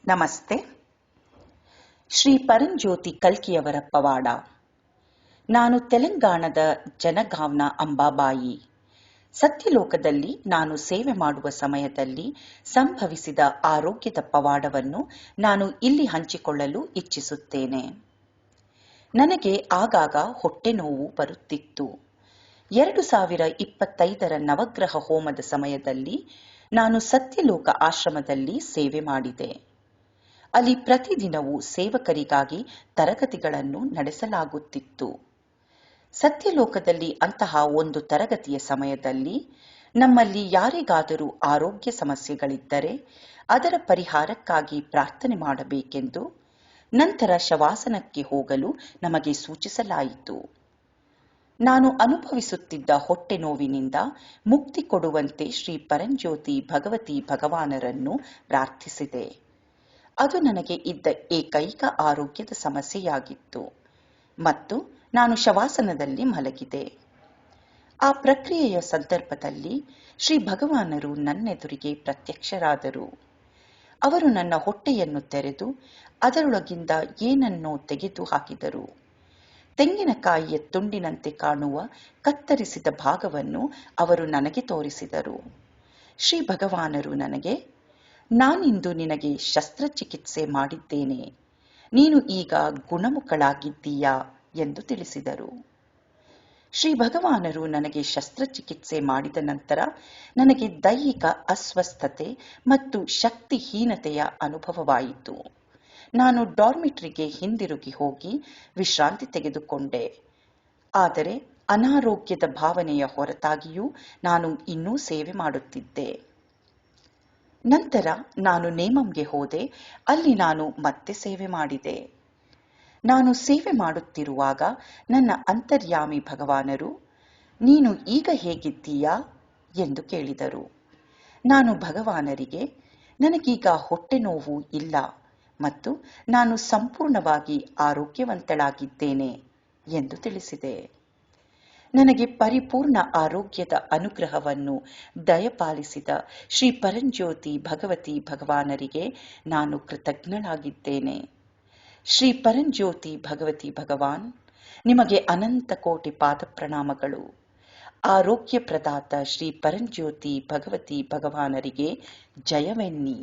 ನಮಸ್ತೆ. ಶ್ರೀ ಪರಂಜ್ಯೋತಿ ಕಲ್ಕಿಯವರ ಪವಾಡ. ನಾನು ತೆಲಂಗಾಣದ ಜನಗಾಂವ್ನ ಅಂಬಾಬಾಯಿ. ಸತ್ಯಲೋಕದಲ್ಲಿ ನಾನು ಸೇವೆ ಮಾಡುವ ಸಮಯದಲ್ಲಿ ಸಂಭವಿಸಿದ ಆರೋಗ್ಯದ ಪವಾಡವನ್ನು ನಾನು ಇಲ್ಲಿ ಹಂಚಿಕೊಳ್ಳಲು ಇಚ್ಛಿಸುತ್ತೇನೆ. ನನಗೆ ಆಗಾಗ ಹೊಟ್ಟೆ ನೋವು ಬರುತ್ತಿತ್ತು. 2025ರ ನವಗ್ರಹ ಹೋಮದ ಸಮಯದಲ್ಲಿ ನಾನು ಸತ್ಯಲೋಕ ಆಶ್ರಮದಲ್ಲಿ ಸೇವೆ ಮಾಡಿದೆ. ಅಲ್ಲಿ ಪ್ರತಿದಿನವೂ ಸೇವಕರಿಗಾಗಿ ತರಗತಿಗಳನ್ನು ನಡೆಸಲಾಗುತ್ತಿತ್ತು. ಸತ್ಯಲೋಕದಲ್ಲಿ ಅಂತಹ ಒಂದು ತರಗತಿಯ ಸಮಯದಲ್ಲಿ ನಮ್ಮಲ್ಲಿ ಯಾರಿಗಾದರೂ ಆರೋಗ್ಯ ಸಮಸ್ಯೆಗಳಿದ್ದರೆ ಅದರ ಪರಿಹಾರಕ್ಕಾಗಿ ಪ್ರಾರ್ಥನೆ ಮಾಡಬೇಕೆಂದು, ನಂತರ ಶವಾಸನಕ್ಕೆ ಹೋಗಲು ನಮಗೆ ಸೂಚಿಸಲಾಯಿತು. ನಾನು ಅನುಭವಿಸುತ್ತಿದ್ದ ಹೊಟ್ಟೆ ನೋವಿನಿಂದ ಮುಕ್ತಿ ಕೊಡುವಂತೆ ಶ್ರೀ ಪರಂಜ್ಯೋತಿ ಭಗವತಿ ಭಗವಾನರನ್ನು ಪ್ರಾರ್ಥಿಸಿದೆ. ಅದು ನನಗೆ ಇದ್ದ ಏಕೈಕ ಆರೋಗ್ಯದ ಸಮಸ್ಯೆಯಾಗಿತ್ತು ಮತ್ತು ನಾನು ಶವಾಸನದಲ್ಲಿ ಮಲಗಿದೆ. ಆ ಪ್ರಕ್ರಿಯೆಯ ಸಂದರ್ಭದಲ್ಲಿ ಶ್ರೀ ಭಗವಾನರು ನನ್ನೆದುರಿಗೆ ಪ್ರತ್ಯಕ್ಷರಾದರು. ಅವರು ನನ್ನ ಹೊಟ್ಟೆಯನ್ನು ತೆರೆದು ಅದರೊಳಗಿಂದ ಏನನ್ನೋ ತೆಗೆದು ಹಾಕಿದರು. ತೆಂಗಿನಕಾಯಿಯ ತುಂಡಿನಂತೆ ಕಾಣುವ ಕತ್ತರಿಸಿದ ಭಾಗವನ್ನು ಅವರು ನನಗೆ ತೋರಿಸಿದರು. ಶ್ರೀ ಭಗವಾನರು ನನಗೆ, ನಾನಿಂದು ನಿನಗೆ ಶಸ್ತ್ರಚಿಕಿತ್ಸೆ ಮಾಡಿದ್ದೇನೆ, ನೀನು ಈಗ ಗುಣಮುಖಳಾಗಿದ್ದೀಯಾ ಎಂದು ತಿಳಿಸಿದರು. ಶ್ರೀ ಭಗವಾನರು ನನಗೆ ಶಸ್ತ್ರಚಿಕಿತ್ಸೆ ಮಾಡಿದ ನಂತರ ನನಗೆ ದೈಹಿಕ ಅಸ್ವಸ್ಥತೆ ಮತ್ತು ಶಕ್ತಿಹೀನತೆಯ ಅನುಭವವಾಯಿತು. ನಾನು ಡಾರ್ಮಿಟರಿಗೆ ಹಿಂದಿರುಗಿ ಹೋಗಿ ವಿಶ್ರಾಂತಿ ತೆಗೆದುಕೊಂಡೆ. ಆದರೆ ಅನಾರೋಗ್ಯದ ಭಾವನೆಯ ಹೊರತಾಗಿಯೂ ನಾನು ಇನ್ನೂ ಸೇವೆ ಮಾಡುತ್ತಿದ್ದೆ. ನಂತರ ನಾನು ನೇಮಂಗೆ ಹೋದೆ. ಅಲ್ಲಿ ನಾನು ಮತ್ತೆ ಸೇವೆ ಮಾಡಿದೆ. ನಾನು ಸೇವೆ ಮಾಡುತ್ತಿರುವಾಗ ನನ್ನ ಅಂತರ್ಯಾಮಿ ಭಗವಾನರು, ನೀನು ಈಗ ಹೇಗಿದ್ದೀಯಾ ಎಂದು ಕೇಳಿದರು. ನಾನು ಭಗವಾನರಿಗೆ, ನನಗೀಗ ಹೊಟ್ಟೆ ನೋವು ಇಲ್ಲ ಮತ್ತು ನಾನು ಸಂಪೂರ್ಣವಾಗಿ ಆರೋಗ್ಯವಂತಳಾಗಿದ್ದೇನೆ ಎಂದು ತಿಳಿಸಿದೆ. ನನಗೆ ಪರಿಪೂರ್ಣ ಆರೋಗ್ಯದ ಅನುಗ್ರಹವನ್ನು ದಯಪಾಲಿಸಿದ ಶ್ರೀ ಪರಂಜ್ಯೋತಿ ಭಗವತಿ ಭಗವಾನರಿಗೆ ನಾನು ಕೃತಜ್ಞಳಾಗಿದ್ದೇನೆ. ಶ್ರೀ ಪರಂಜ್ಯೋತಿ ಭಗವತಿ ಭಗವಾನ್, ನಿಮಗೆ ಅನಂತ ಕೋಟಿ ಪಾದಪ್ರಣಾಮಗಳು. ಆರೋಗ್ಯ ಪ್ರದಾತ ಶ್ರೀ ಪರಂಜ್ಯೋತಿ ಭಗವತಿ ಭಗವಾನರಿಗೆ ಜಯವೆನ್ನಿ.